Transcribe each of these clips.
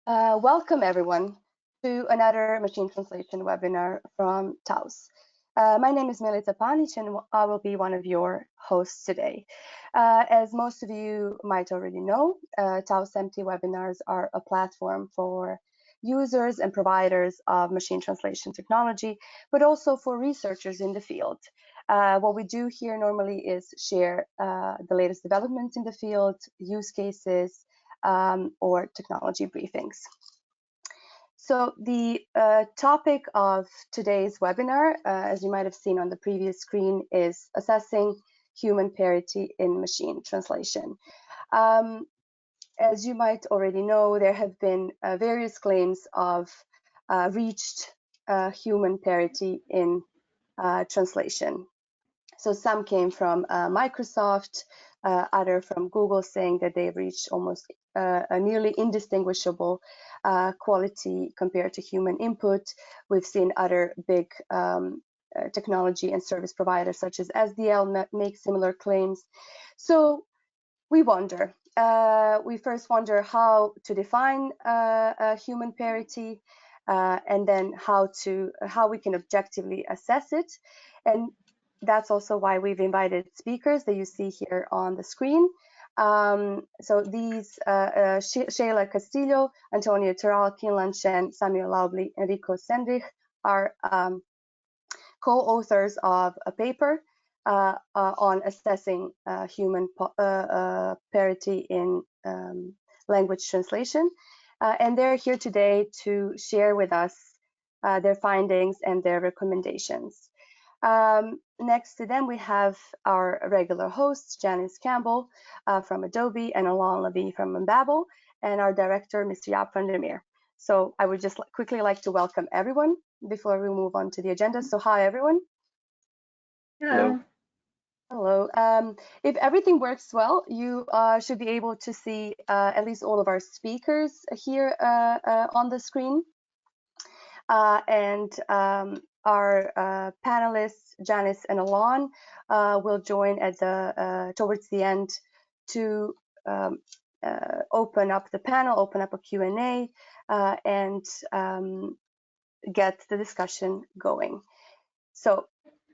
Welcome everyone to another machine translation webinar from Taos. My name is Milica Panic and I will be one of your hosts today. As most of you might already know, Taos MT webinars are a platform for users and providers of machine translation technology, but also for researchers in the field. What we do here normally is share the latest developments in the field, use cases, or technology briefings. So the topic of today's webinar, as you might have seen on the previous screen, is assessing human parity in machine translation. As you might already know, there have been various claims of reached human parity in translation. So some came from Microsoft, other from Google, saying that they've reached almost a nearly indistinguishable quality compared to human input. We've seen other big technology and service providers such as SDL make similar claims. So we wonder, we first wonder how to define human parity, and then how we can objectively assess it. And that's also why we've invited speakers that you see here on the screen. So these, Sheila Castillo, Antonio Terral, Kinlan Chen, Samuel Laubli, Enrico Sendrich are co-authors of a paper on assessing human parity in language translation. And they're here today to share with us their findings and their recommendations. Next to them, we have our regular hosts, Janice Campbell from Adobe and Alain Levy from Babel, and our director, Mr. Jaap van der Meer. So I would just quickly like to welcome everyone before we move on to the agenda. So hi, everyone. Hello. Hello. If everything works well, you should be able to see at least all of our speakers here on the screen. Our panelists, Janice and Alain, will join at towards the end to open up the panel, open up a Q&A, and get the discussion going. So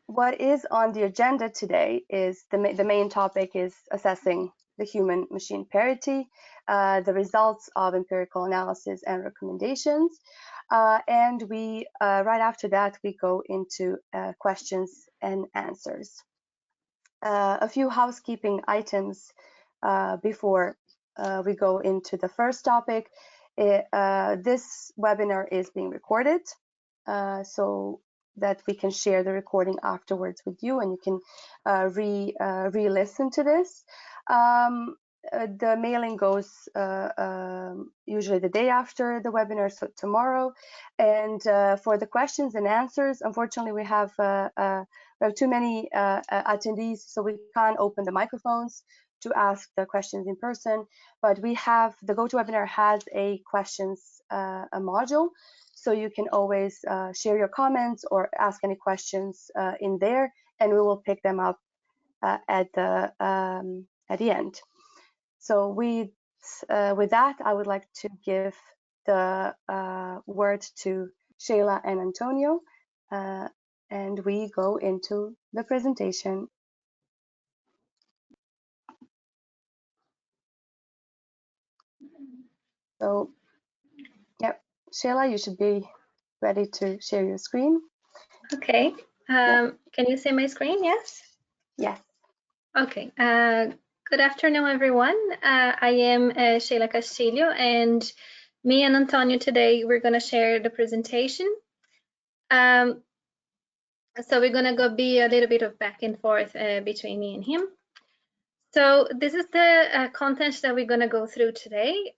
what is on the agenda today is the main topic is assessing the human-machine parity, the results of empirical analysis and recommendations. And we, right after that, we go into questions and answers. A few housekeeping items before we go into the first topic. This webinar is being recorded, so that we can share the recording afterwards with you, and you can re-listen to this. The mailing goes usually the day after the webinar, so tomorrow. And for the questions and answers, unfortunately, we have too many attendees, so we can't open the microphones to ask the questions in person. But we have, the GoToWebinar has a questions a module, so you can always share your comments or ask any questions in there, and we will pick them up at the end. So with that, I would like to give the word to Sheila and Antonio, and we go into the presentation. So, yeah, Sheila, you should be ready to share your screen. Okay. Can you see my screen? Yes? Yes. Okay. Good afternoon, everyone. I am Sheila Castillo, and me and Antonio today, we're going to share the presentation. So we're going to be a little bit of back and forth between me and him. So this is the content that we're going to go through today.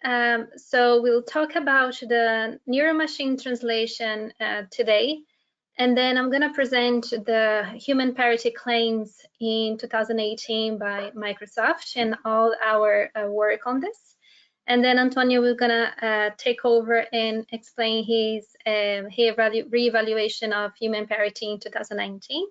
So we'll talk about the neuromachine translation today, and then I'm going to present the human parity claims in 2018 by Microsoft and all our work on this. And then Antonio will going to take over and explain his reevaluation of human parity in 2019.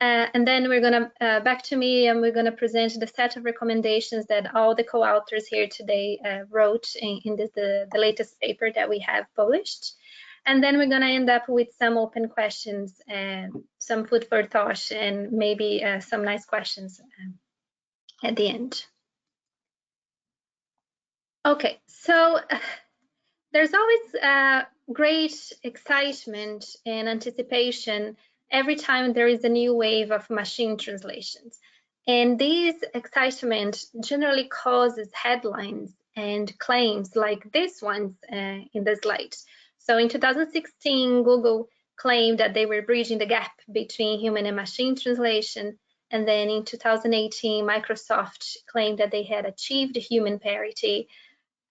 And then we're going to back to me, and we're going to present the set of recommendations that all the co-authors here today wrote in the latest paper that we have published. And then we're going to end up with some open questions and some food for thought, and maybe some nice questions at the end. Okay, so there's always great excitement and anticipation every time there is a new wave of machine translations. And this excitement generally causes headlines and claims like this one in the slide. So in 2016, Google claimed that they were bridging the gap between human and machine translation. And then in 2018, Microsoft claimed that they had achieved human parity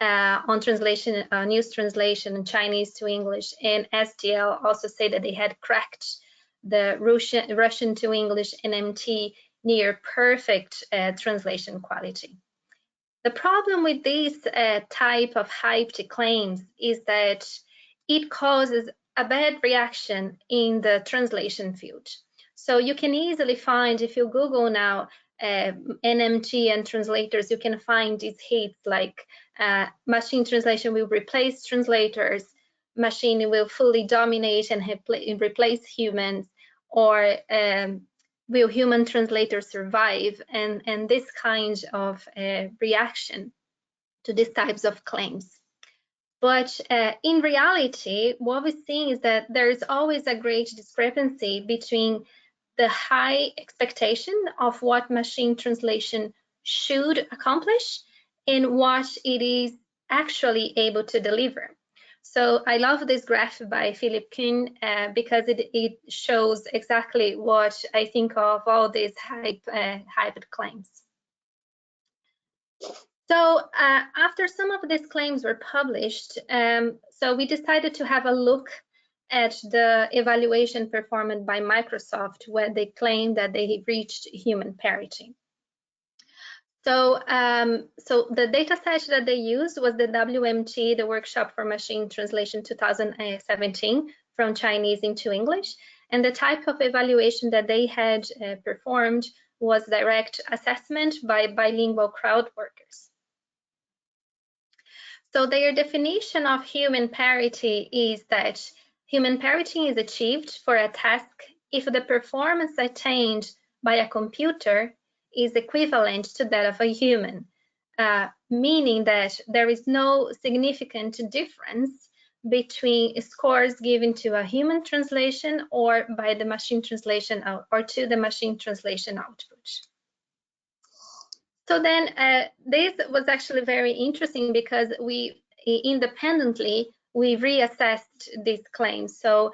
on translation, news translation in Chinese to English, and STL also say that they had cracked the Russian to English NMT near perfect translation quality. The problem with this type of hyped claims is that it causes a bad reaction in the translation field. So you can easily find, if you Google now, NMT and translators, you can find these hits like machine translation will replace translators, machine will fully dominate and replace humans, or will human translators survive? And this kind of reaction to these types of claims. But in reality, what we're seeing is that there is always a great discrepancy between the high expectation of what machine translation should accomplish and what it is actually able to deliver. So I love this graph by Philip Kuhn because it shows exactly what I think of all these hyped claims. So after some of these claims were published, so we decided to have a look at the evaluation performed by Microsoft, where they claimed that they reached human parity. So, so the data set that they used was the WMT, the Workshop for Machine Translation 2017, from Chinese into English. And the type of evaluation that they had performed was direct assessment by bilingual crowd workers. So their definition of human parity is that human parity is achieved for a task if the performance attained by a computer is equivalent to that of a human, meaning that there is no significant difference between scores given to a human translation or by the machine translation or to the machine translation output. So then this was actually very interesting because we independently we reassessed these claims. So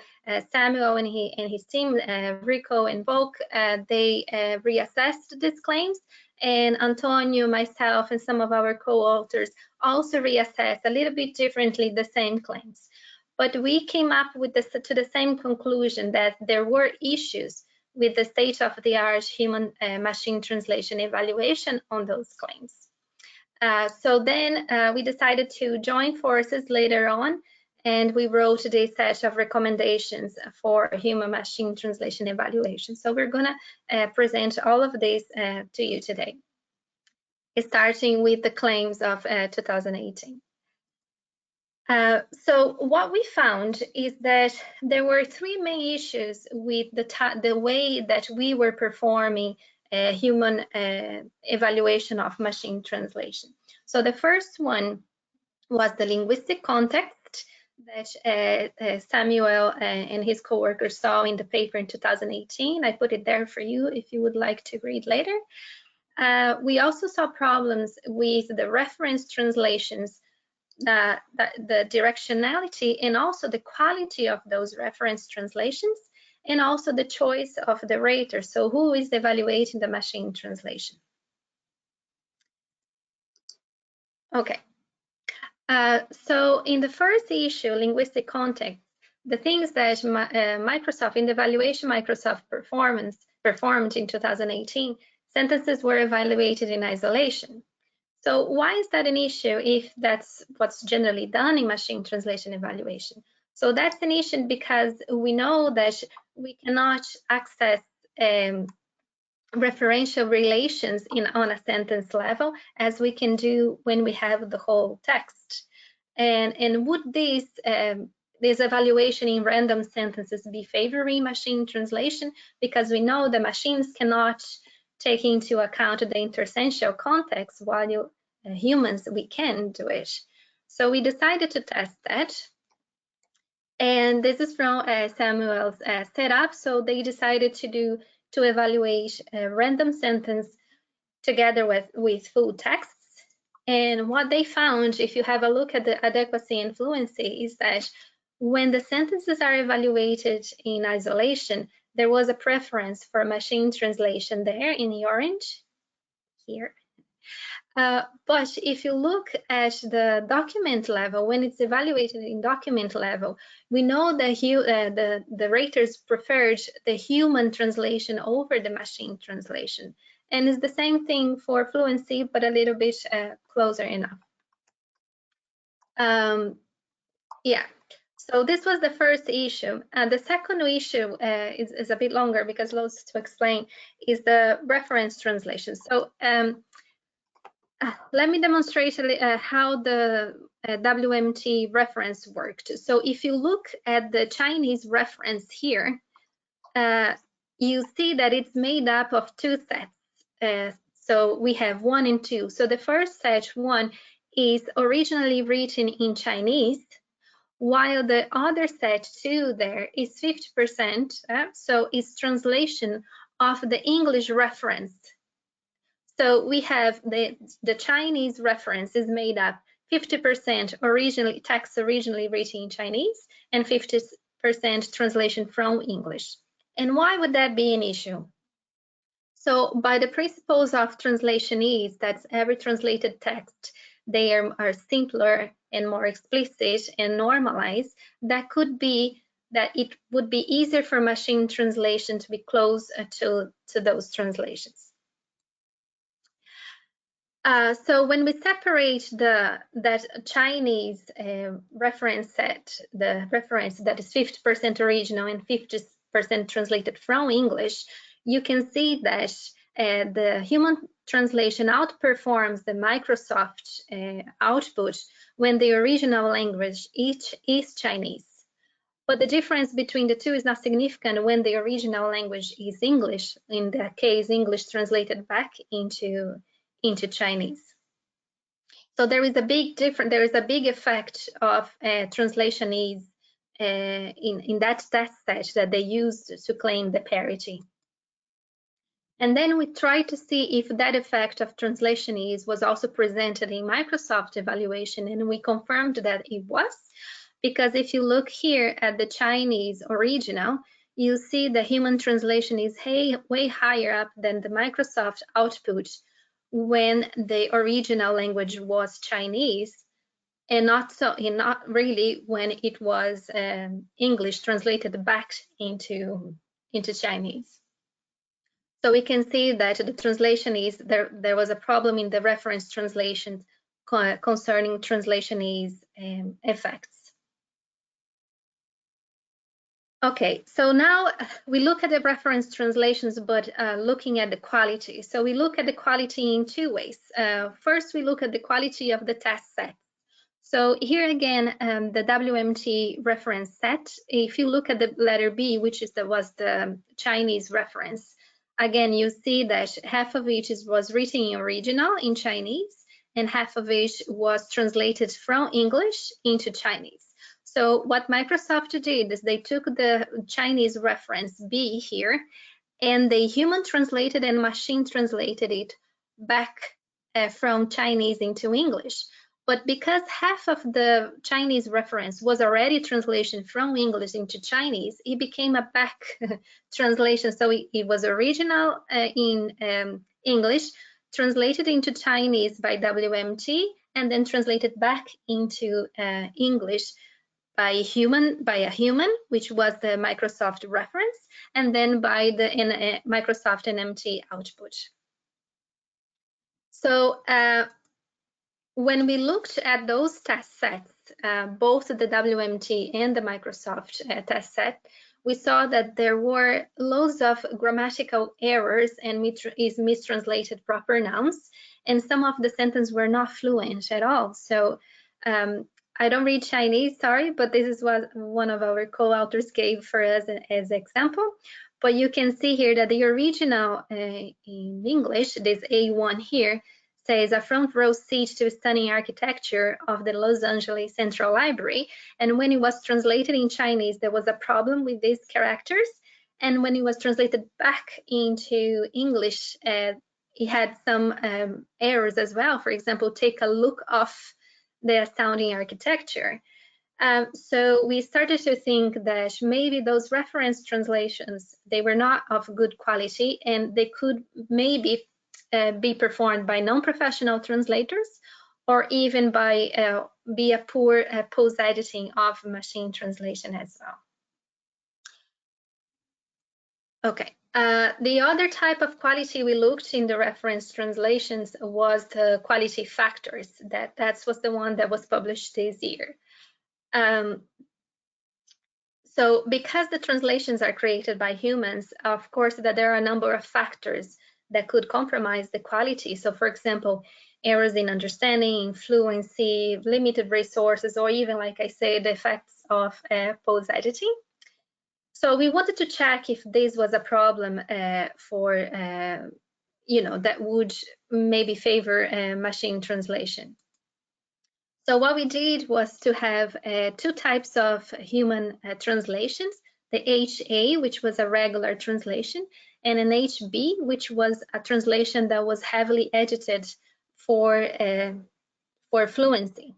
Samuel and his team, Rico and Volk, they reassessed these claims, and Antonio, myself, and some of our co-authors also reassessed a little bit differently the same claims. But we came up with to the same conclusion that there were issues with the state-of-the-art human machine translation evaluation on those claims. So then we decided to join forces later on, and we wrote this set of recommendations for human machine translation evaluation. So we're going to present all of this to you today, starting with the claims of 2018. So what we found is that there were three main issues with the way that we were performing human evaluation of machine translation. So the first one was the linguistic context that Samuel and his co-workers saw in the paper in 2018. I put it there for you if you would like to read later. We also saw problems with the reference translations, the directionality, and also the quality of those reference translations, and also the choice of the rater. So who is evaluating the machine translation? Okay. So in the first issue, linguistic context, the things that Microsoft, in the evaluation Microsoft performed in 2018, sentences were evaluated in isolation. So why is that an issue if that's what's generally done in machine translation evaluation? So that's an issue because we know that we cannot access referential relations on a sentence level as we can do when we have the whole text. And would this evaluation in random sentences be favoring machine translation? Because we know the machines cannot take into account the intersential context, while humans, we can do it. So we decided to test that. And this is from Samuel's setup. So they decided to evaluate a random sentence together with full texts. And what they found, if you have a look at the adequacy and fluency, is that when the sentences are evaluated in isolation, there was a preference for machine translation there in the orange here. But if you look at the document level, when it's evaluated in document level, we know that the raters preferred the human translation over the machine translation. And it's the same thing for fluency, but a little bit closer enough. Yeah, so this was the first issue. The second issue is a bit longer because loads to explain, is the reference translation. So let me demonstrate how the WMT reference worked. So if you look at the Chinese reference here, you see that it's made up of two sets. So we have 1 and 2. So the first set, 1, is originally written in Chinese, while the other set, 2, there is 50%. So it's translation of the English reference. So we have the Chinese reference is made up 50% text originally written in Chinese and 50% translation from English. And why would that be an issue? So by the principles of translation is that every translated text, they are simpler and more explicit and normalized. That could be that it would be easier for machine translation to be close to those translations. So when we separate that Chinese reference set, the reference that is 50% original and 50% translated from English, you can see that the human translation outperforms the Microsoft output when the original language is Chinese. But the difference between the two is not significant when the original language is English, in that case, English translated back into Chinese. So there is a big difference. There is a big effect of translation is in that test set that they used to claim the parity. And then we tried to see if that effect of translation is was also presented in Microsoft evaluation, and we confirmed that it was, because if you look here at the Chinese original, you see the human translation is way higher up than the Microsoft output when the original language was Chinese, and not really when it was English translated back into Chinese. So we can see that the translation is there was a problem in the reference translations concerning translation is effects. Okay, so now we look at the reference translations, but looking at the quality. So we look at the quality in two ways. First, we look at the quality of the test set. So here again, the WMT reference set, if you look at the letter B, which was the Chinese reference, again, you see that half of it was written in original in Chinese, and half of it was translated from English into Chinese. So what Microsoft did is they took the Chinese reference B here, and they human translated and machine translated it back from Chinese into English. But because half of the Chinese reference was already translation from English into Chinese, it became a back translation. So it was original in English, translated into Chinese by WMT, and then translated back into English by a human, which was the Microsoft reference, and then by the Microsoft NMT output. So when we looked at those test sets, both the WMT and the Microsoft test set, we saw that there were loads of grammatical errors and mistranslated proper nouns, and some of the sentences were not fluent at all. So I don't read Chinese, sorry, but this is what one of our co-authors gave for us as example. But you can see here that the original in English, this A1 here, says a front row seat to stunning architecture of the Los Angeles Central Library. And when it was translated in Chinese, there was a problem with these characters. And when it was translated back into English, it had some errors as well. For example, take a look of the astounding architecture. So we started to think that maybe those reference translations, they were not of good quality, and they could maybe be performed by non-professional translators, or even by be a poor post-editing of machine translation as well. Okay. The other type of quality we looked in the reference translations was the quality factors. That was the one that was published this year. So because the translations are created by humans, of course, that there are a number of factors that could compromise the quality. So for example, errors in understanding, fluency, limited resources, or even, like I say, the effects of post-editing. So we wanted to check if this was a problem for, that would maybe favor machine translation. So what we did was to have two types of human translations, the HA, which was a regular translation, and an HB, which was a translation that was heavily edited for fluency.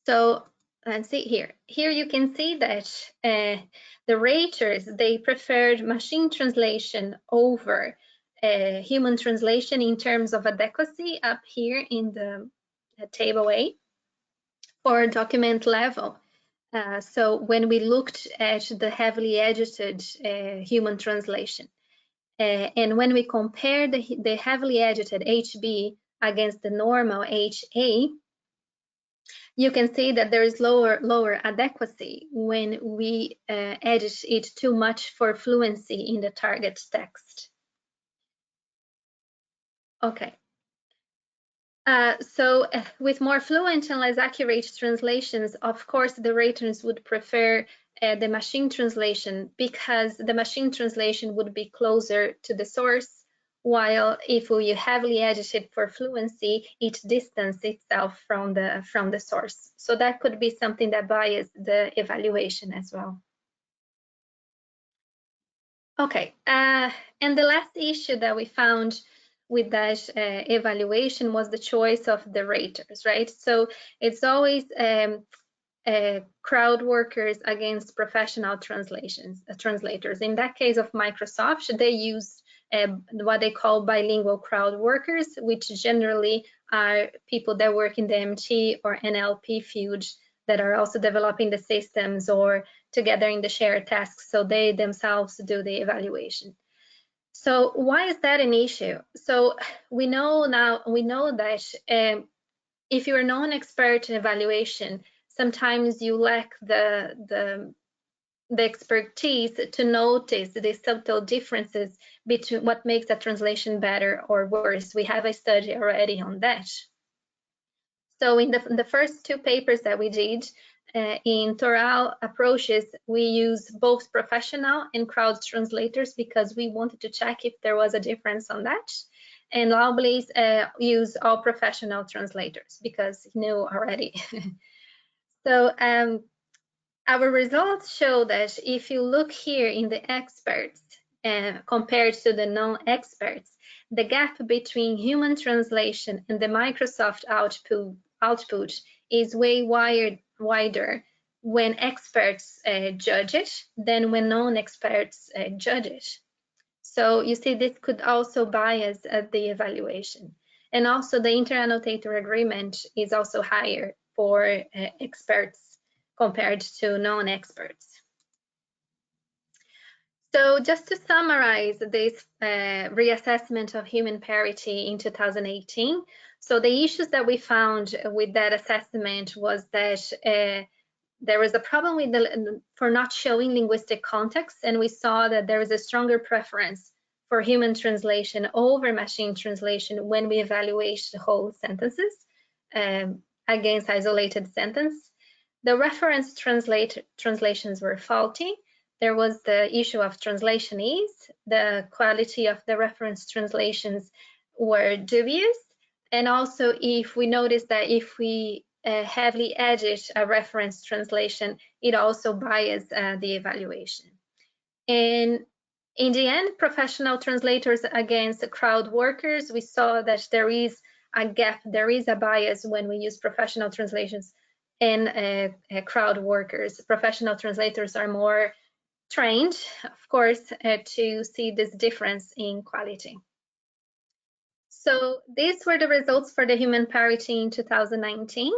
So let's see here. Here you can see that the raters, they preferred machine translation over human translation in terms of adequacy up here in the table A for document level. So when we looked at the heavily edited human translation, and when we compare the heavily edited HB against the normal HA, you can see that there is lower adequacy when we edit it too much for fluency in the target text. Okay. So with more fluent and less accurate translations, of course, the raters would prefer the machine translation, because the machine translation would be closer to the source, while if we heavily edit it for fluency, it distances itself from the source. So that could be something that biases the evaluation as well. Okay, and the last issue that we found with that evaluation was the choice of the raters, right? So it's always crowd workers against professional translators. In that case of Microsoft, they used what they call bilingual crowd workers, which generally are people that work in the MT or NLP field that are also developing the systems or together in the shared tasks, so they themselves do the evaluation. So why is that an issue? So we know that if you're a non-expert in evaluation, sometimes you lack the expertise to notice the subtle differences between what makes a translation better or worse. We have a study already on that. So in the first two papers that we did, in Toral approaches, we use both professional and crowd translators because we wanted to check if there was a difference on that. And Laublis use all professional translators because he knew already. So our results show that if you look here in the experts compared to the non-experts, the gap between human translation and the Microsoft output is way wider when experts judge it than when non-experts judge it. So you see, this could also bias the evaluation. And also the inter-annotator agreement is also higher for experts compared to non-experts. So just to summarize this reassessment of human parity in 2018, so the issues that we found with that assessment was that there was a problem with for not showing linguistic context, and we saw that there was a stronger preference for human translation over machine translation when we evaluate the whole sentences against isolated sentence. The reference translations were faulty. There was the issue of translation ease. The quality of the reference translations were dubious. And also, if we notice that if we heavily edit a reference translation, it also biases the evaluation. And in the end, professional translators against crowd workers, we saw that there is a gap, there is a bias when we use professional translations and crowd workers. Professional translators are more trained, of course, to see this difference in quality. So these were the results for the human parity in 2019.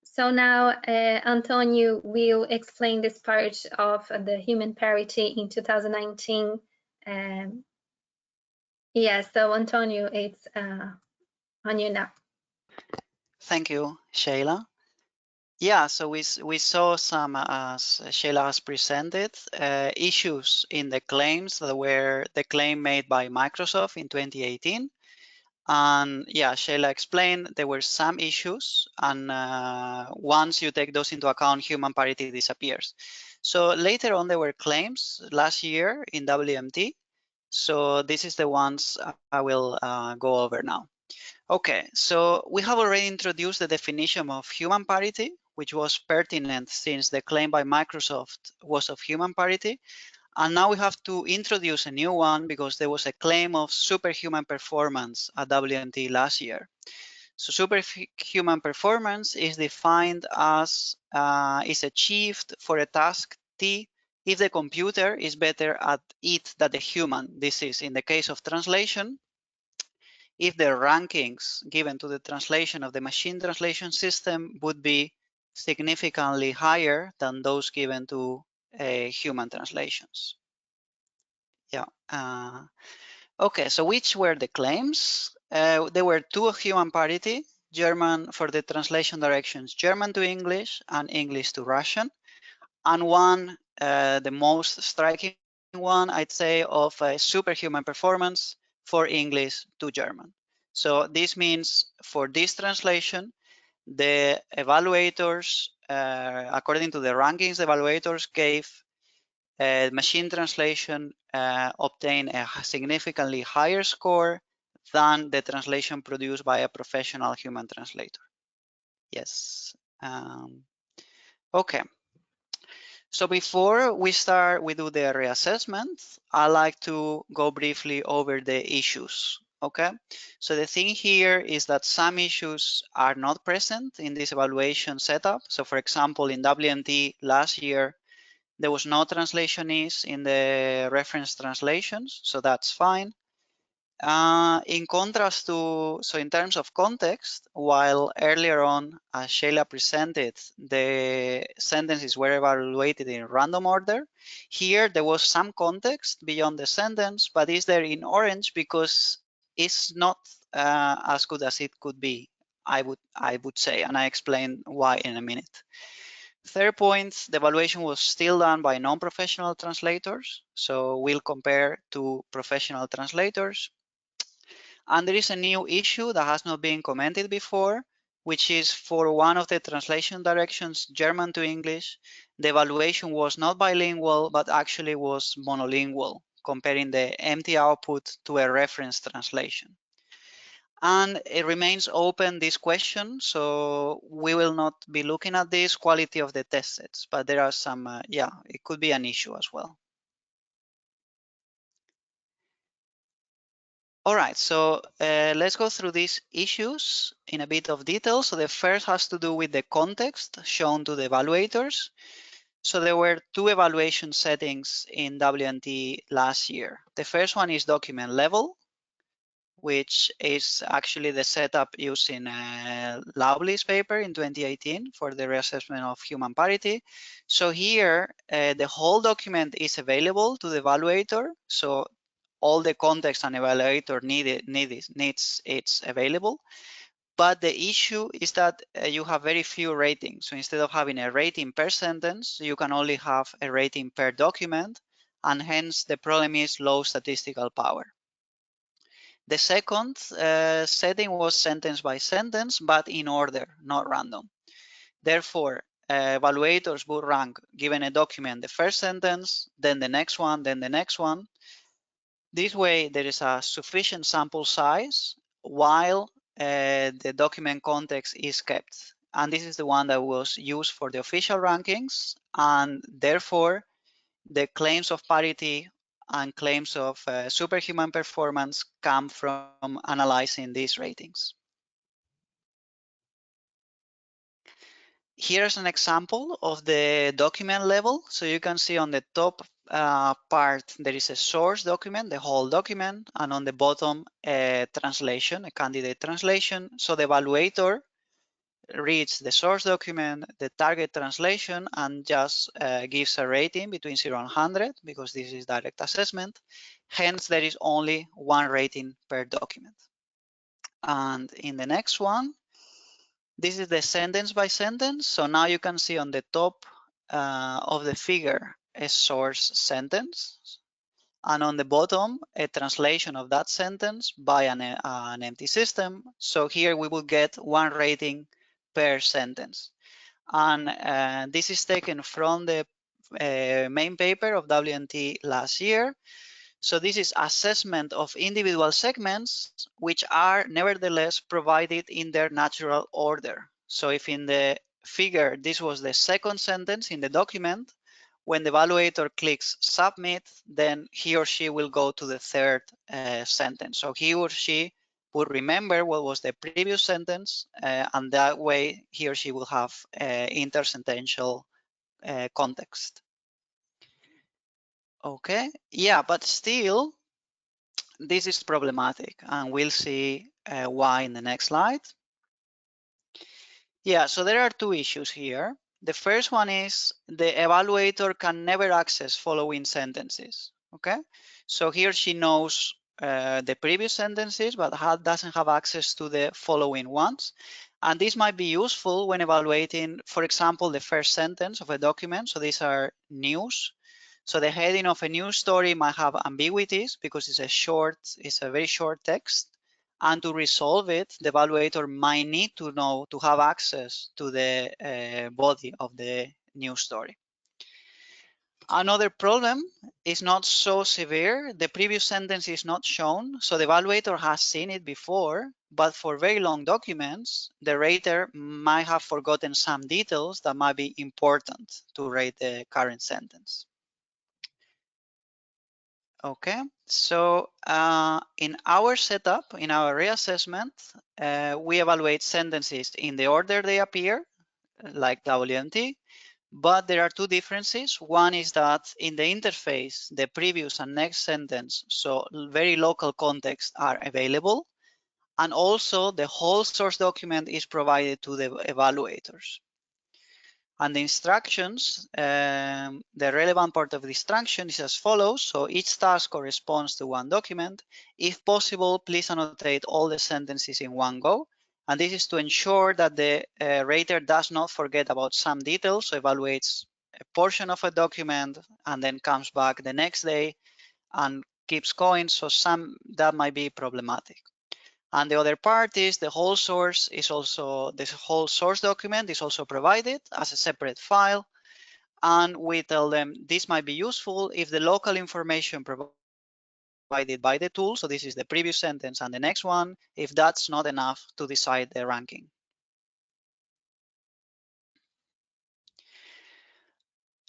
So now Antonio will explain this part of the human parity in 2019. So Antonio, it's on you now. Thank you, Sheila. Yeah, so we saw some, as Sheila has presented, issues in the claims that were the claim made by Microsoft in 2018. And yeah, Sheila explained there were some issues, and once you take those into account, human parity disappears. So later on, there were claims last year in WMT. So this is the ones I will go over now. Okay, so we have already introduced the definition of human parity, which was pertinent since the claim by Microsoft was of human parity. And now we have to introduce a new one because there was a claim of superhuman performance at WMT last year. So superhuman performance is defined as is achieved for a task T if the computer is better at it than the human. This is in the case of translation, if the rankings given to the translation of the machine translation system would be significantly higher than those given to human translations. Yeah. Okay, so which were the claims? There were two of human parity, German for the translation directions, German to English and English to Russian, and one, the most striking one, I'd say, of superhuman performance for English to German. So this means for this translation, the evaluators, according to the rankings, evaluators gave machine translation obtain a significantly higher score than the translation produced by a professional human translator. Yes. Okay. So before we do the reassessment, I like to go briefly over the issues. Okay. So the thing here is that some issues are not present in this evaluation setup. So for example, in WMT last year, there was no translation ease in the reference translations, so that's fine. In contrast to, so in terms of context, while earlier on, as Sheila presented, the sentences were evaluated in random order, here there was some context beyond the sentence, but is there in orange because it's not as good as it could be, I would say, and I explain why in a minute. Third point, the evaluation was still done by non-professional translators. So we'll compare to professional translators. And there is a new issue that has not been commented before, which is for one of the translation directions, German to English, the evaluation was not bilingual, but actually was monolingual, comparing the empty output to a reference translation. And it remains open, this question, so we will not be looking at this quality of the test sets, but there are some, yeah, it could be an issue as well. All right, so let's go through these issues in a bit of detail. So the first has to do with the context shown to the evaluators. So there were two evaluation settings in WMT last year. The first one is document level, which is actually the setup used in Lowley's paper in 2018 for the reassessment of human parity. So here, the whole document is available to the evaluator. So all the context an evaluator needs, it's available. but the issue is that you have very few ratings. So instead of having a rating per sentence, you can only have a rating per document, and hence the problem is low statistical power. The second setting was sentence by sentence, but in order, not random. Therefore, evaluators would rank, given a document, the first sentence, then the next one, then the next one. This way, there is a sufficient sample size while the document context is kept. And this is the one that was used for the official rankings, and therefore the claims of parity and claims of superhuman performance come from analyzing these ratings. Here's an example of the document level. So you can see on the top part, there is a source document, the whole document, and on the bottom, a translation, a candidate translation. So the evaluator reads the source document, the target translation, and just gives a rating between 0 and 100, because this is direct assessment. Hence, there is only one rating per document. And in the next one, this is the sentence by sentence. So now you can see on the top of the figure a source sentence, and on the bottom a translation of that sentence by an empty system. So here we will get one rating per sentence. And this is taken from the main paper of WNT last year. So this is assessment of individual segments, which are nevertheless provided in their natural order. So if in the figure this was the second sentence in the document, when the evaluator clicks submit, then he or she will go to the third sentence. So he or she would remember what was the previous sentence, and that way he or she will have intersentential context. Okay, yeah, but still, this is problematic, and we'll see why in the next slide. Yeah, so there are two issues here. The first one is the evaluator can never access following sentences, okay? So he or she knows the previous sentences, but doesn't have access to the following ones. And this might be useful when evaluating, for example, the first sentence of a document. So these are news. So the heading of a news story might have ambiguities because it's a very short text. And to resolve it, the evaluator might need to know to have access to the body of the news story. Another problem is not so severe. The previous sentence is not shown, so the evaluator has seen it before, but for very long documents, the rater might have forgotten some details that might be important to rate the current sentence. Okay, so in our setup, in our reassessment, we evaluate sentences in the order they appear, like WMT, but there are two differences. One is that in the interface, the previous and next sentence, so very local context, are available, and also the whole source document is provided to the evaluators. And the instructions, the relevant part of the instruction is as follows. So each task corresponds to one document. If possible, please annotate all the sentences in one go. And this is to ensure that the rater does not forget about some details, so evaluates a portion of a document and then comes back the next day and keeps going. So that might be problematic. And the other part is the whole source document is also provided as a separate file. And we tell them this might be useful if the local information provided by the tool, so this is the previous sentence and the next one, if that's not enough to decide the ranking.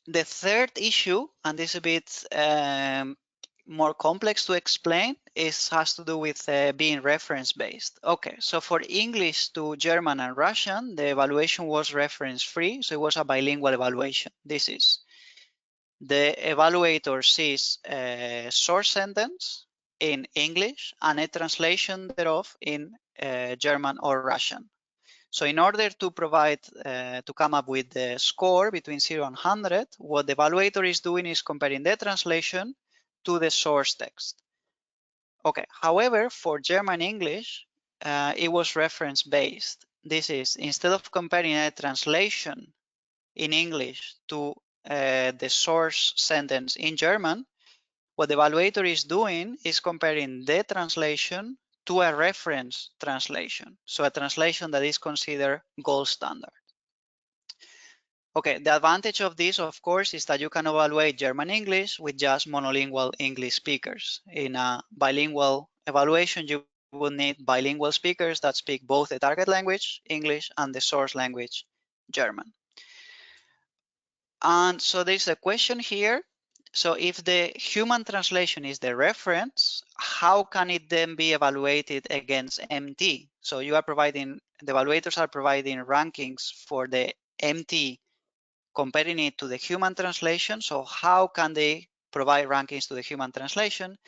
The third issue, and this is a bit more complex to explain, has to do with being reference-based. Okay, so for English to German and Russian, the evaluation was reference-free, so it was a bilingual evaluation. This is the evaluator sees a source sentence in English and a translation thereof in German or Russian. So in order to provide, to come up with the score between 0 and 100, what the evaluator is doing is comparing the translation to the source text. Okay, however, for German English, it was reference based. This is, instead of comparing a translation in English to the source sentence in German, what the evaluator is doing is comparing the translation to a reference translation. So a translation that is considered gold standard. Okay, the advantage of this, of course, is that you can evaluate German English with just monolingual English speakers. In a bilingual evaluation, you will need bilingual speakers that speak both the target language, English, and the source language, German. And so there's a question here. So if the human translation is the reference, how can it then be evaluated against MT? So you are providing, the evaluators are providing rankings for the MT, comparing it to the human translation. So how can they provide rankings to the human translation?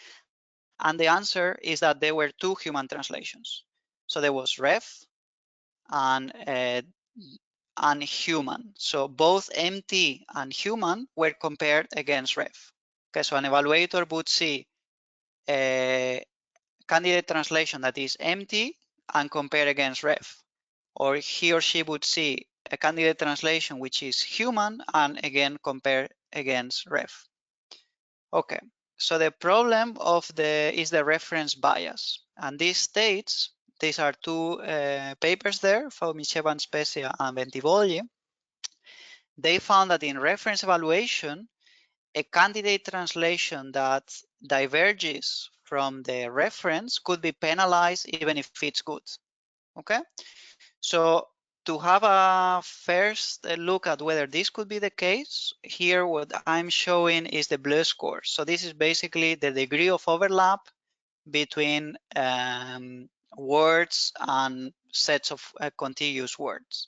And the answer is that there were two human translations. So there was ref and human. So both MT and human were compared against ref. Okay, so an evaluator would see a candidate translation that is MT and compare against ref. Or he or she would see a candidate translation which is human and again compare against ref. Okay, so the problem of is the reference bias, and these states, these are two papers there, Faumichev and Specia and Bentivogli. They found that in reference evaluation, a candidate translation that diverges from the reference could be penalized even if it's good. Okay, so to have a first look at whether this could be the case, here what I'm showing is the blue score. So this is basically the degree of overlap between words and sets of contiguous words.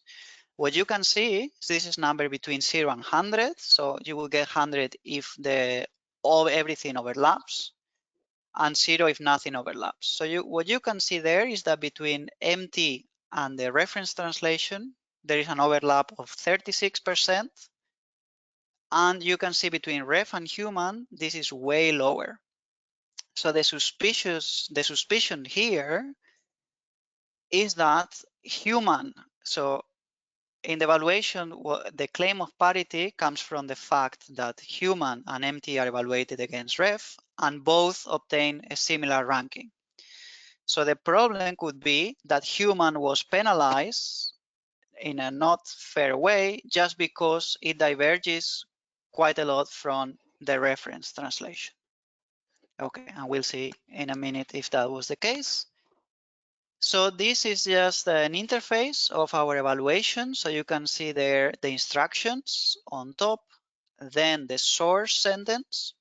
What you can see is this is number between 0 and 100. So you will get 100 if everything overlaps, and 0 if nothing overlaps. So what you can see there is that between MT and the reference translation, there is an overlap of 36%. And you can see between ref and human, this is way lower. So the suspicion here is that human, so in the evaluation, the claim of parity comes from the fact that human and MT are evaluated against ref, and both obtain a similar ranking. So the problem could be that human was penalized in a not fair way just because it diverges quite a lot from the reference translation. Okay, and we'll see in a minute if that was the case. So this is just an interface of our evaluation. So you can see there the instructions on top, then the source sentence.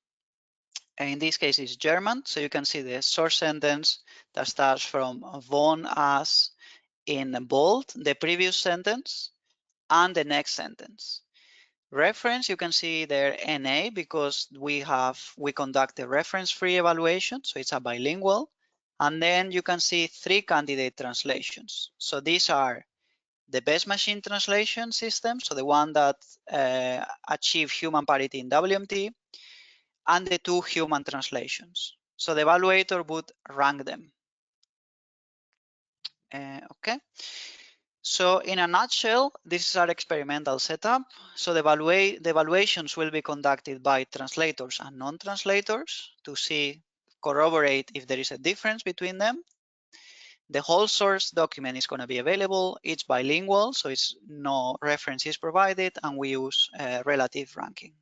And in this case, it's German. So you can see the source sentence that starts from von as in bold, the previous sentence, and the next sentence. Reference, you can see there NA because we conduct a reference-free evaluation, so it's a bilingual. And then you can see 3 candidate translations. So these are the best machine translation system, so the one that achieve human parity in WMT, and the 2 human translations. So the evaluator would rank them. Okay. So in a nutshell, this is our experimental setup. So the evaluations will be conducted by translators and non-translators to corroborate if there is a difference between them. The whole source document is going to be available. It's bilingual, so no reference is provided, and we use relative ranking.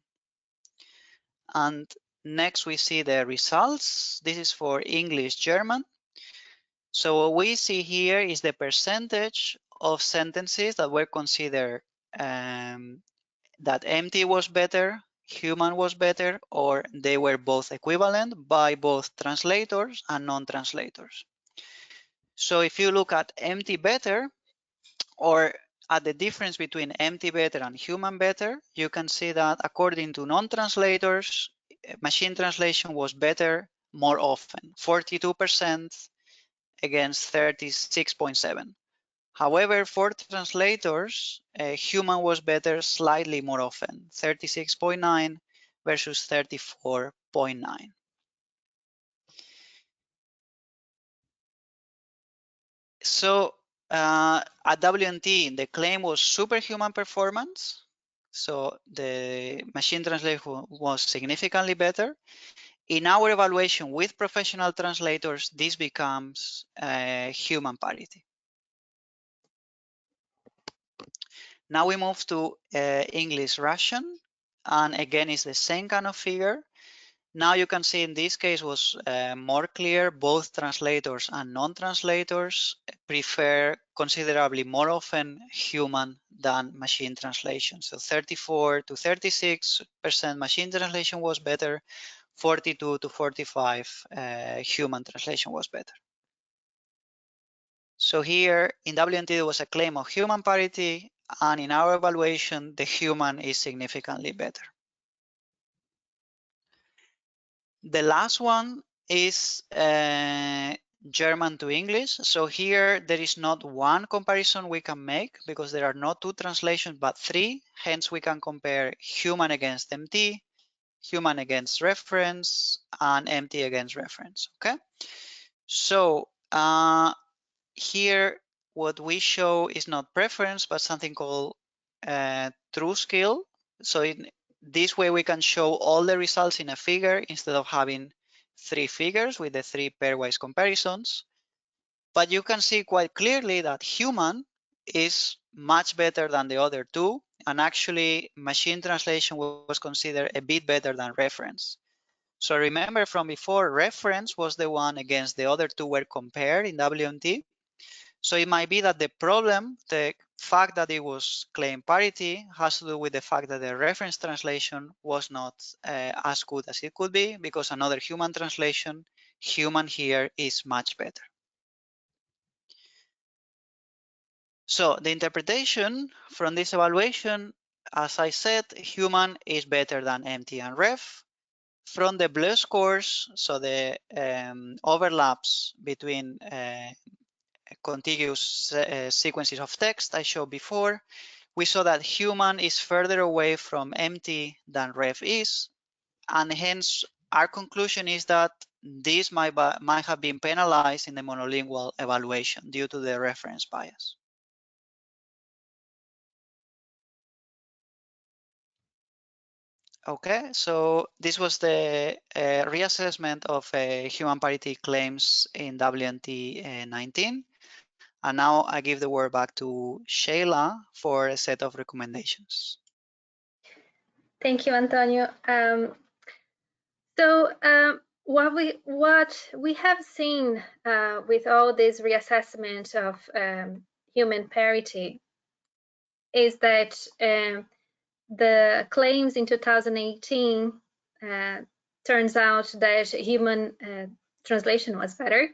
And next we see the results. This is for English, German. So what we see here is the percentage of sentences that were considered that MT was better, human was better, or they were both equivalent by both translators and non-translators. So if you look at MT better, or at the difference between MT better and human better, you can see that according to non-translators, machine translation was better more often, 42% against 36.7. However, for translators, human was better slightly more often, 36.9 versus 34.9. So at WNT, the claim was superhuman performance. So the machine translation was significantly better. In our evaluation with professional translators, this becomes human parity. Now we move to English Russian, and again it's the same kind of figure. Now you can see in this case was more clear. Both translators and non-translators prefer considerably more often human than machine translation. So 34 to 36% machine translation was better, 42 to 45 human translation was better. So here in WNT there was a claim of human parity, and in our evaluation the human is significantly better. The last one is German to English. So here there is not one comparison we can make because there are not two translations but three. Hence we can compare human against MT, human against reference, and MT against reference. Okay. So here what we show is not preference but something called true skill. So in this way we can show all the results in a figure instead of having three figures with the three pairwise comparisons. But you can see quite clearly that human is much better than the other two, and actually machine translation was considered a bit better than reference. So remember from before, reference was the one against the other two were compared in WMT. So it might be that the problem, the fact that it was claimed parity, has to do with the fact that the reference translation was not as good as it could be, because another human translation, human here is much better. So the interpretation from this evaluation, as I said, human is better than MT and ref. From the blue scores, so the overlaps between contiguous sequences of text I showed before, we saw that human is further away from MT than ref is, and hence our conclusion is that this might have been penalized in the monolingual evaluation due to the reference bias. Okay, so this was the reassessment of human parity claims in WNT 19. And now I give the word back to Sheila for a set of recommendations. Thank you, Antonio. What we have seen with all this reassessment of human parity is that the claims in 2018 turns out that human translation was better,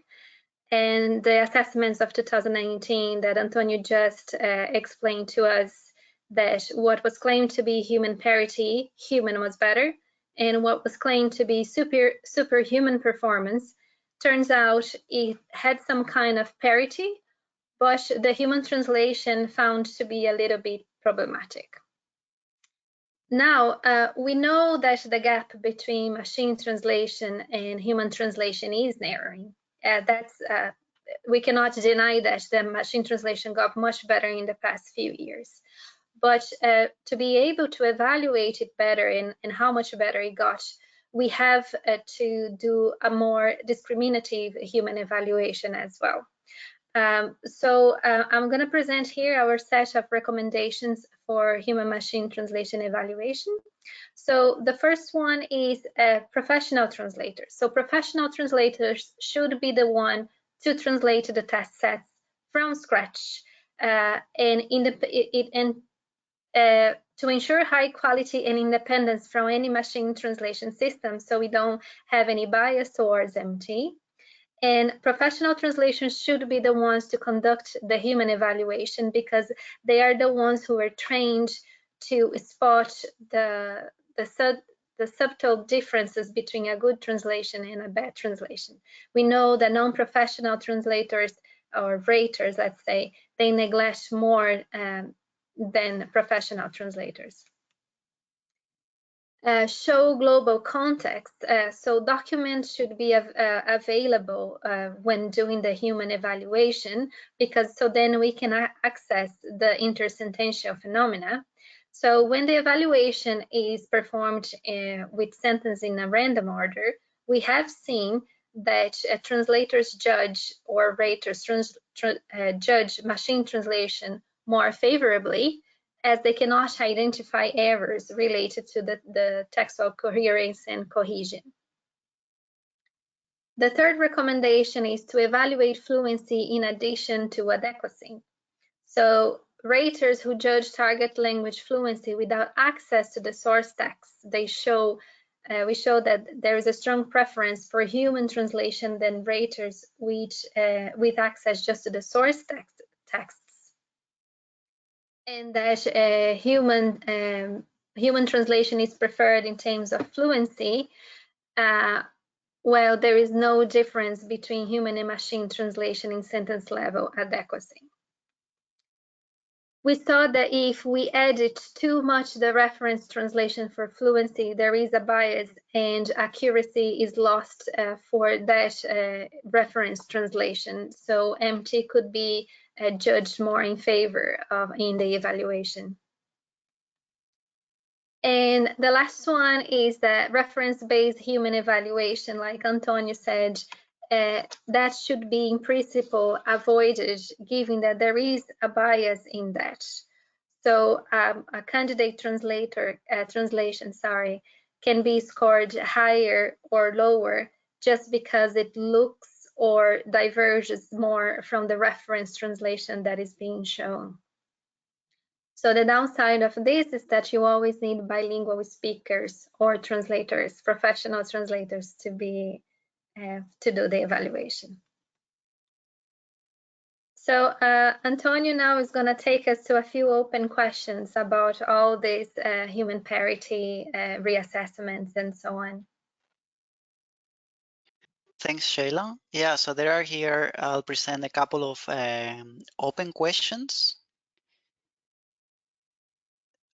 and the assessments of 2019 that Antonio just explained to us, that what was claimed to be human parity, human was better, and what was claimed to be superhuman performance, turns out it had some kind of parity, but the human translation found to be a little bit problematic. Now, we know that the gap between machine translation and human translation is narrowing. We cannot deny that the machine translation got much better in the past few years. But to be able to evaluate it better and how much better it got, we have to do a more discriminative human evaluation as well. I'm going to present here our set of recommendations for human-machine translation evaluation. So the first one is professional translators. So professional translators should be the one to translate the test sets from scratch to ensure high quality and independence from any machine translation system, so we don't have any bias towards MT. And professional translations should be the ones to conduct the human evaluation, because they are the ones who are trained to spot the subtle differences between a good translation and a bad translation. We know that non-professional translators or raters, let's say, they neglect more than professional translators. show global context. So documents should be available when doing the human evaluation, because so then we can access the intersentential phenomena. So when the evaluation is performed with sentence in a random order, we have seen that translators judge or raters judge machine translation more favorably, as they cannot identify errors related to the textual coherence and cohesion. The third recommendation is to evaluate fluency in addition to adequacy. So raters who judge target language fluency without access to the source text, we show that there is a strong preference for human translation than raters with access just to the source texts. And that human translation is preferred in terms of fluency, while there is no difference between human and machine translation in sentence level adequacy. We saw that if we edit too much the reference translation for fluency, there is a bias and accuracy is lost for that reference translation. So MT could be judged more in favor of in the evaluation. And the last one is that reference-based human evaluation, like Antonio said, that should be in principle avoided, given that there is a bias in that. So a candidate translation, can be scored higher or lower just because it looks or diverges more from the reference translation that is being shown. So the downside of this is that you always need bilingual speakers or translators, professional translators, to do the evaluation. So Antonio now is going to take us to a few open questions about all these human parity reassessments and so on. Thanks, Shayla. Yeah, so there are here, I'll present a couple of open questions.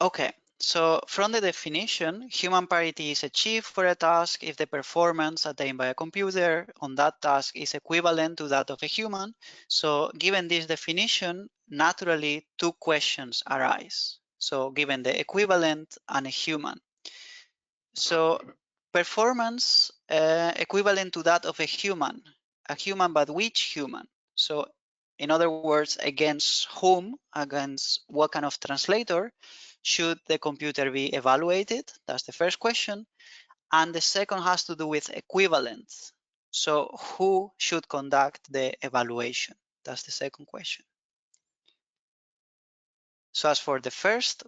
Okay, so from the definition, human parity is achieved for a task if the performance attained by a computer on that task is equivalent to that of a human. So given this definition, naturally two questions arise. So given the equivalent and a human. So performance equivalent to that of a human but which human? So in other words, against whom, against what kind of translator should the computer be evaluated? That's the first question. And the second has to do with equivalence. So who should conduct the evaluation? That's the second question. So as for the first,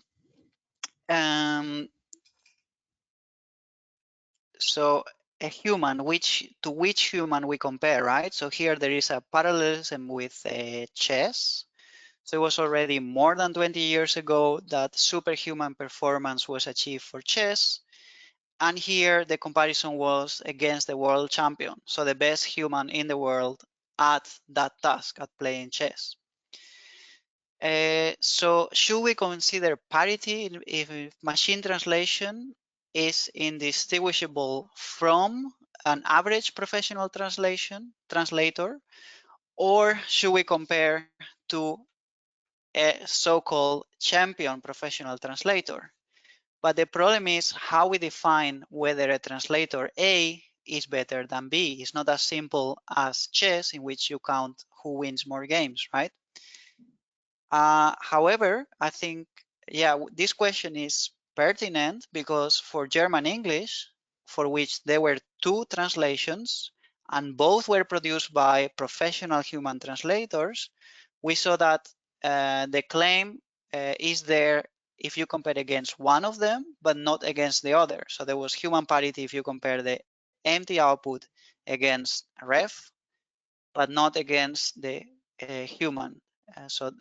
so a human, to which human we compare, right? So here there is a parallelism with chess. So it was already more than 20 years ago that superhuman performance was achieved for chess. And here the comparison was against the world champion. So the best human in the world at that task, at playing chess. So should we consider parity if machine translation is indistinguishable from an average professional translator, or should we compare to a so-called champion professional translator? But the problem is how we define whether a translator A is better than B. It's not as simple as chess, in which you count who wins more games, right? However, I think, yeah, this question is pertinent because for German English, for which there were two translations and both were produced by professional human translators, we saw that the claim is there if you compare against one of them, but not against the other. So there was human parity if you compare the empty output against ref, but not against the human.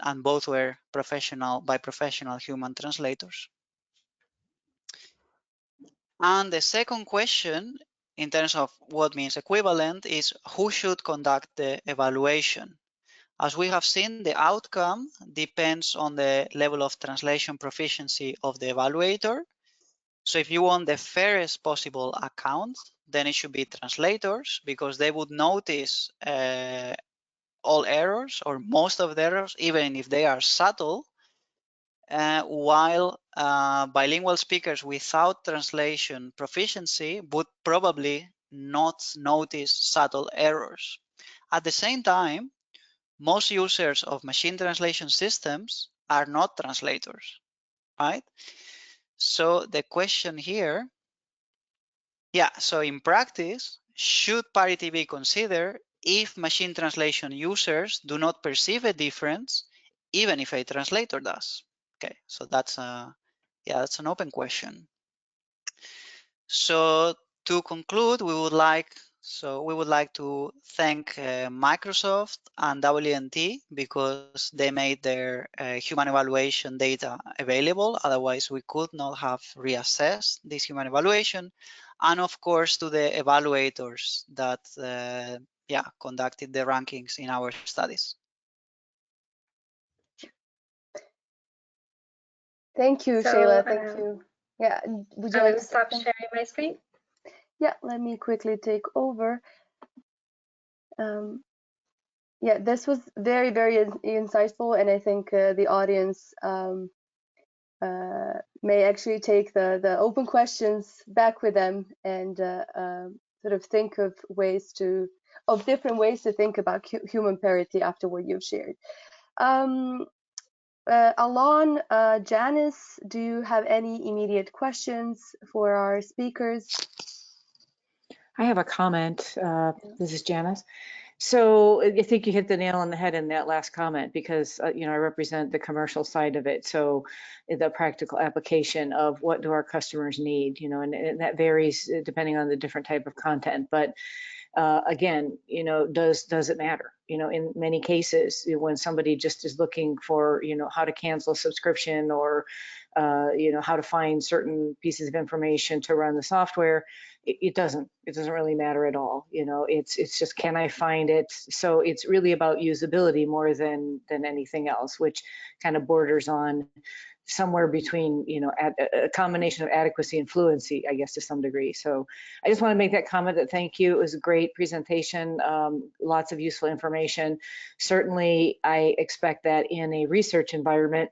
And both were by professional human translators. And the second question, in terms of what means equivalent, is who should conduct the evaluation. As we have seen, the outcome depends on the level of translation proficiency of the evaluator. So if you want the fairest possible account, then it should be translators, because they would notice all errors or most of the errors, even if they are subtle, while bilingual speakers without translation proficiency would probably not notice subtle errors. At the same time, most users of machine translation systems are not translators, right? So the question here, so in practice, should parity be considered if machine translation users do not perceive a difference, even if a translator does? Okay, so that's that's an open question. So to conclude, we would like to thank Microsoft and WNT, because they made their human evaluation data available. Otherwise, we could not have reassessed this human evaluation. And of course, to the evaluators that conducted the rankings in our studies. Thank you, So, Shayla. Thank you. Yeah, would you I like will to stop sharing my screen. Yeah, let me quickly take over. Yeah, this was very, very insightful, and I think the audience may actually take the open questions back with them and sort of think of different ways to think about human parity after what you've shared. Alon, Janice, do you have any immediate questions for our speakers? I have a comment. This is Janice. So I think you hit the nail on the head in that last comment, because I represent the commercial side of it. So the practical application of what do our customers need, and that varies depending on the different type of content. But again, does it matter? In many cases, when somebody just is looking for, how to cancel a subscription, or how to find certain pieces of information to run the software, it doesn't really matter at all. It's just, can I find it? So it's really about usability more than anything else, which kind of borders on somewhere between, a combination of adequacy and fluency, I guess, to some degree. So I just want to make that comment, that thank you. It was a great presentation, lots of useful information. Certainly, I expect that in a research environment,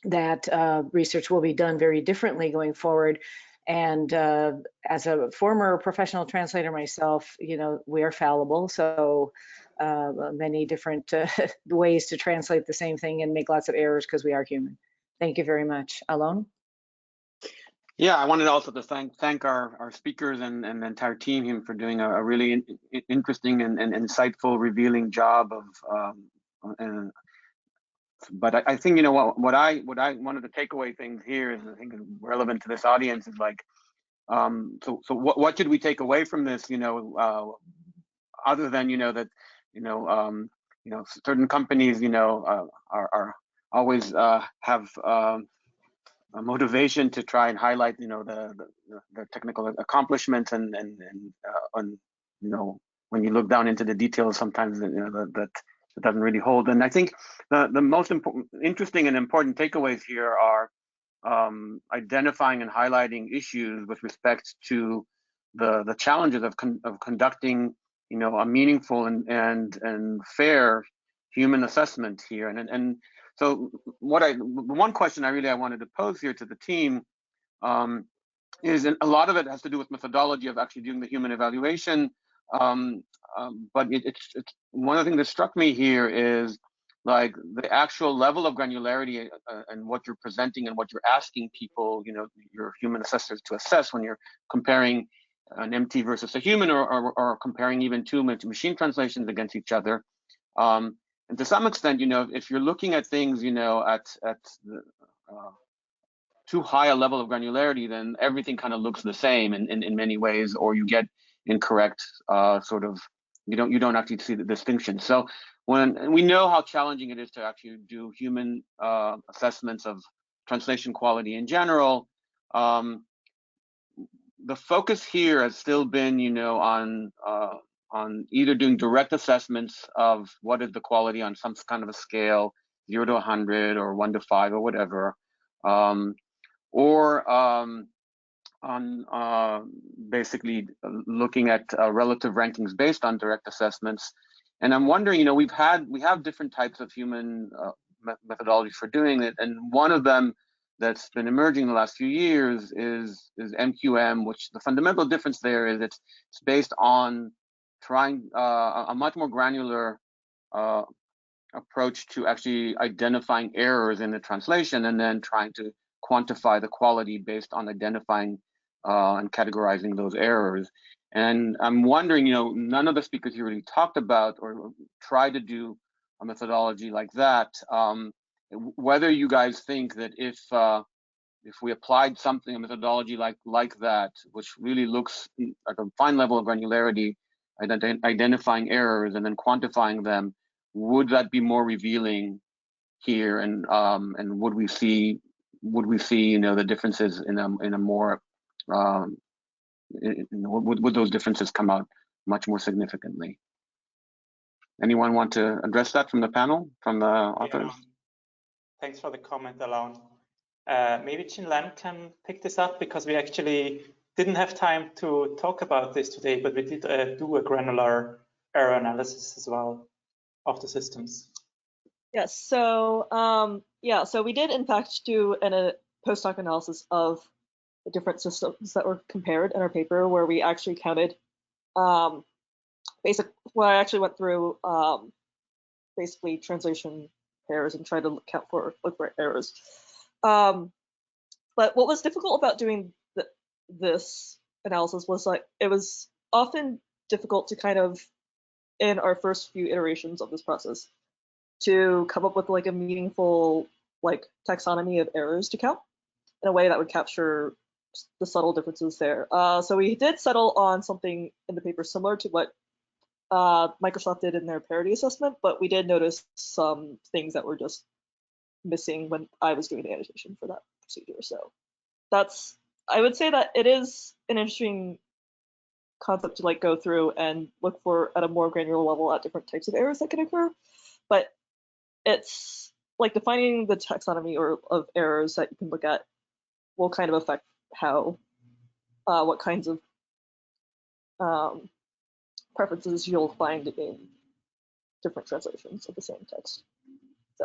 that research will be done very differently going forward. And as a former professional translator myself, we are fallible. So many different ways to translate the same thing and make lots of errors, because we are human. Thank you very much. Alon? Yeah, I wanted also to thank our speakers and the entire team here for doing a really interesting and insightful, revealing job of. But I think what I one of the takeaway things here is, I think, relevant to this audience, is like, so what should we take away from this? Other than that certain companies are always have a motivation to try and highlight the technical accomplishments, and when you look down into the details, sometimes that doesn't really hold. And I think the most interesting and important takeaways here are identifying and highlighting issues with respect to the challenges of conducting a meaningful and fair human assessment here. And so one question I wanted to pose here to the team is, and a lot of it has to do with methodology of actually doing the human evaluation. But it's one of the things that struck me here is like the actual level of granularity and what you're presenting and what you're asking people, your human assessors to assess when you're comparing an MT versus a human, or comparing even two machine translations against each other. And to some extent, if you're looking at things, at the, too high a level of granularity, then everything kind of looks the same in many ways, or you get incorrect sort of, you don't actually see the distinction. So when we know how challenging it is to actually do human assessments of translation quality in general, the focus here has still been, on either doing direct assessments of what is the quality on some kind of a scale, 0 to 100 or 1 to 5 or whatever, or basically looking at relative rankings based on direct assessments. And I'm wondering, we have different types of human methodologies for doing it, and one of them that's been emerging in the last few years is MQM, which the fundamental difference there is it's based on trying a much more granular approach to actually identifying errors in the translation and then trying to quantify the quality based on identifying and categorizing those errors. And I'm wondering, none of the speakers here really talked about or tried to do a methodology like that. Whether you guys think that if we applied something, a methodology like that, which really looks at a fine level of granularity, identifying errors and then quantifying them, would that be more revealing here? And would we see the differences in a more would those differences come out much more significantly? Anyone want to address that from the panel, from the authors? Yeah. Thanks for the comment, Alon. Maybe Jin Lam can pick this up, because we actually didn't have time to talk about this today, but we did do a granular error analysis as well of the systems. Yes, so so we did in fact do a post hoc analysis of the different systems that were compared in our paper, where we actually counted I actually went through basically translation errors and tried to look for errors. But what was difficult about doing this analysis was like it was often difficult to kind of, in our first few iterations of this process, to come up with like a meaningful like taxonomy of errors to count in a way that would capture the subtle differences there. So we did settle on something in the paper similar to what Microsoft did in their parity assessment, but we did notice some things that were just missing when I was doing the annotation for that procedure. So I would say that it is an interesting concept to like go through and look for at a more granular level at different types of errors that can occur, but it's like defining the taxonomy of errors that you can look at will kind of affect how what kinds of preferences you'll find in different translations of the same text. So,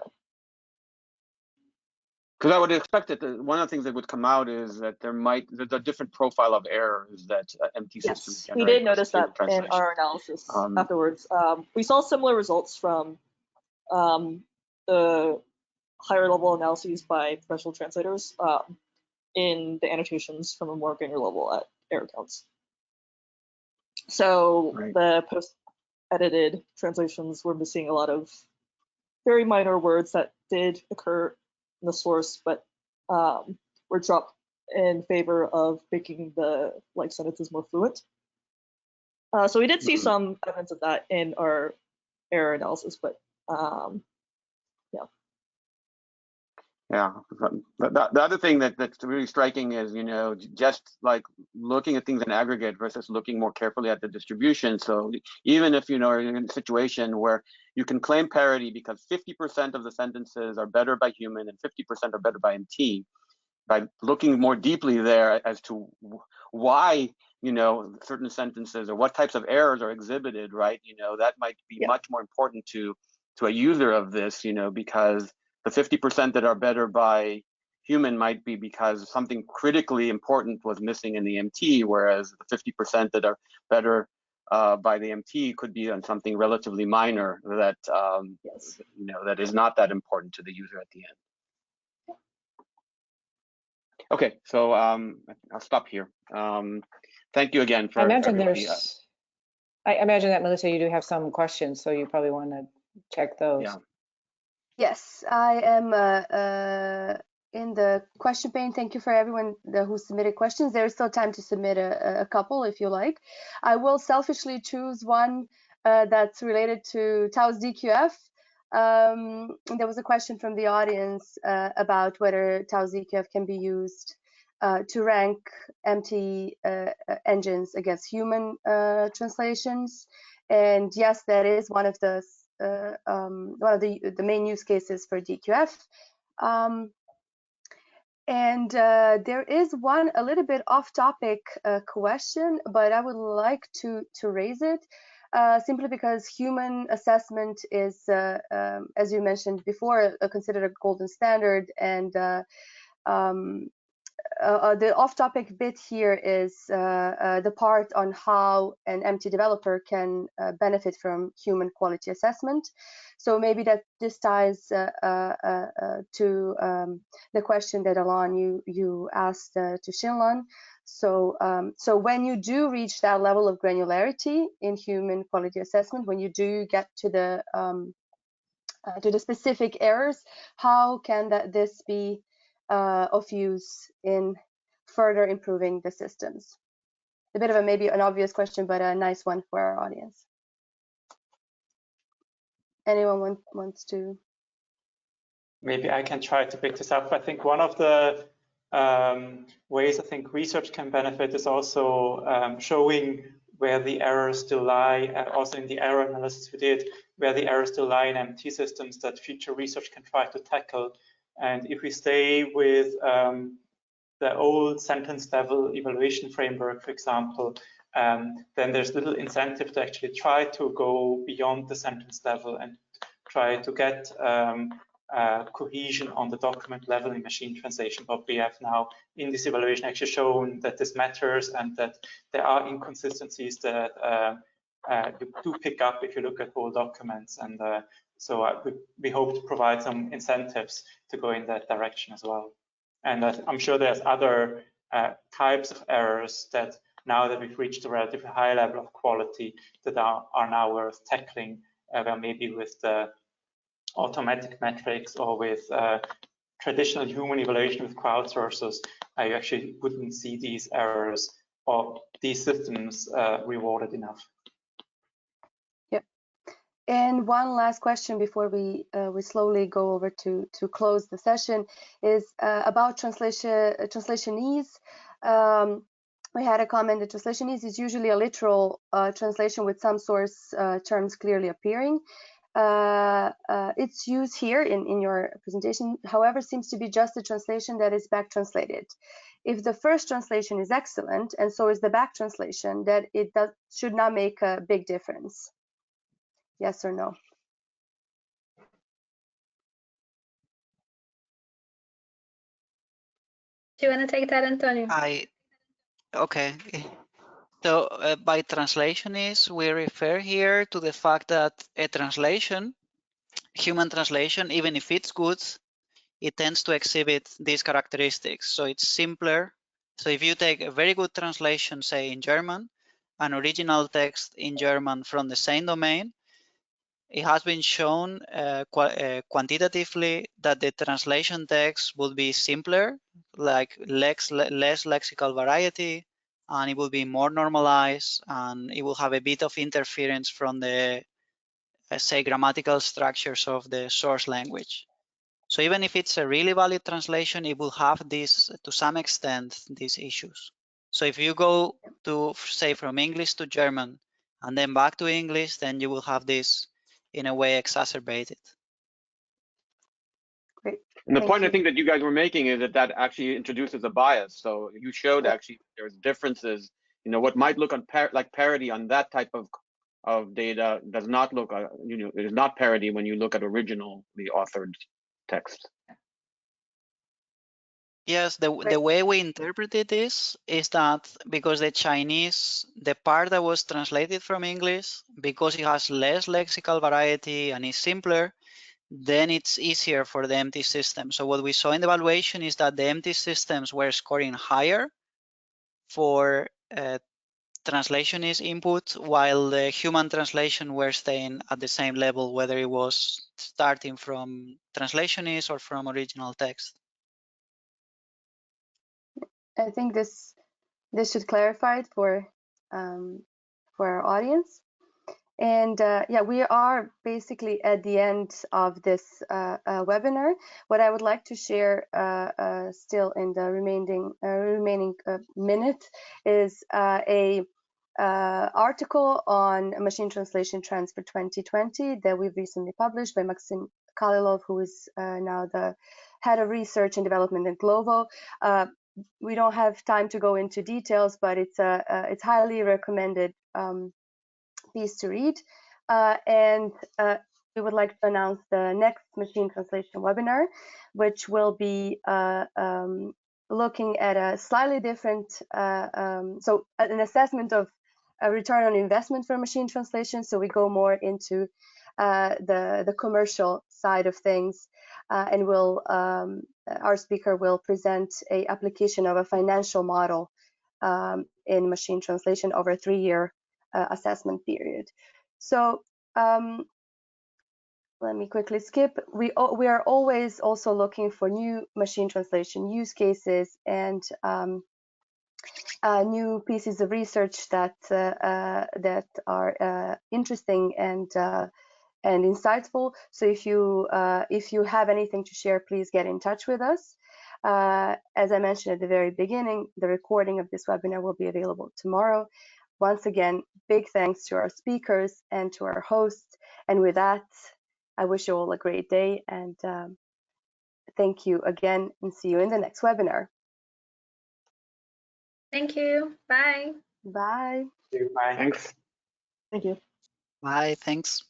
because I would expect that one of the things that would come out is that there's a different profile of errors that MT systems generate. We did notice that in our analysis afterwards. We saw similar results from the higher level analyses by professional translators in the annotations from a more granular level at error counts. So the post-edited translations were missing a lot of very minor words that did occur in the source, but were dropped in favor of making the sentences more fluent. So we did see some evidence of that in our error analysis, but yeah. The other thing that's really striking is, just like looking at things in aggregate versus looking more carefully at the distribution. So even if, are in a situation where you can claim parity because 50% of the sentences are better by human and 50% are better by MT, by looking more deeply there as to why, certain sentences or what types of errors are exhibited, right? That might be much more important to a user of this, because the 50% that are better by human might be because something critically important was missing in the MT, whereas the 50% that are better by the MT could be on something relatively minor that that is not that important to the user at the end. Okay, so I'll stop here. Thank you again for. I imagine I imagine that, Melissa, you do have some questions, so you probably want to check those. Yeah. Yes, I am in the question pane. Thank you for everyone who submitted questions. There is still time to submit a couple if you like. I will selfishly choose one that's related to TAU's DQF. There was a question from the audience about whether TAU's DQF can be used to rank MT engines against human translations. And yes, that is one of the main use cases for DQF. And there is one a little bit off-topic question, but I would like to raise it simply because human assessment is, as you mentioned before, considered a golden standard, and the off-topic bit here is the part on how an MT developer can benefit from human quality assessment. So maybe that this ties to the question that Alon you asked to Shinlan. So so when you do reach that level of granularity in human quality assessment, when you do get to the specific errors, how can this be of use in further improving the systems? A bit of a maybe an obvious question, but a nice one for our audience. Anyone wants to? Maybe I can try to pick this up. I think one of the ways I think research can benefit is also showing where the errors still lie, also in the error analysis we did, where the errors still lie in MT systems that future research can try to tackle. And if we stay with the old sentence level evaluation framework, for example, then there's little incentive to actually try to go beyond the sentence level and try to get cohesion on the document level in machine translation. But we have now in this evaluation actually shown that this matters and that there are inconsistencies that you do pick up if you look at whole documents. And so we hope to provide some incentives to go in that direction as well. And I'm sure there's other types of errors that now that we've reached a relatively high level of quality that are now worth tackling, well, maybe with the automatic metrics or with traditional human evaluation with crowdsourcers, I actually wouldn't see these errors or these systems rewarded enough. Yep. And one last question before we slowly go over to close the session is about translationese. We had a comment that translationese is usually a literal translation with some source terms clearly appearing. Its use here in your presentation, however, seems to be just a translation that is back translated. If the first translation is excellent and so is the back translation, that it should not make a big difference. Yes or no? Do you want to take that, Antonio? Okay. So by translationist, we refer here to the fact that a translation, human translation, even if it's good, it tends to exhibit these characteristics. So it's simpler. So if you take a very good translation, say in German, an original text in German from the same domain, it has been shown quantitatively that the translation text would be simpler, like less lexical variety, and it will be more normalized, and it will have a bit of interference from the, say, grammatical structures of the source language. So even if it's a really valid translation, it will have this, to some extent, these issues. So if you go to, say, from English to German and then back to English, then you will have this in a way exacerbated. Great. And the Thank point you. I think that you guys were making is that actually introduces a bias. So you showed actually there's differences. You know, what might look on like parity on that type of data does not look, you know, it is not parity when you look at originally authored text. Yes, the way we interpreted this is that because the Chinese, the part that was translated from English, because it has less lexical variety and is simpler, then it's easier for the MT system. So what we saw in the evaluation is that the MT systems were scoring higher for translationist input, while the human translation were staying at the same level, whether it was starting from translationist or from original text. I think this should clarify it for our audience. And yeah, we are basically at the end of this webinar. What I would like to share still in the remaining minute is a article on machine translation trends for 2020 that we've recently published by Maxim Kalilov, who is now the head of research and development at Glovo. We don't have time to go into details, but it's highly recommended piece to read. And we would like to announce the next machine translation webinar, which will be looking at a slightly different, so an assessment of a return on investment for machine translation. So we go more into the commercial side of things, and our speaker will present a application of a financial model in machine translation over a 3-year assessment period. So let me quickly skip. We are always also looking for new machine translation use cases and new pieces of research that are interesting and insightful. So if you have anything to share, please get in touch with us. As I mentioned at the very beginning, the recording of this webinar will be available tomorrow. Once again, big thanks to our speakers and to our hosts. And with that, I wish you all a great day, and thank you again, and see you in the next webinar. Thank you. Bye. Bye. Bye. Thanks. Thank you. Bye, thanks.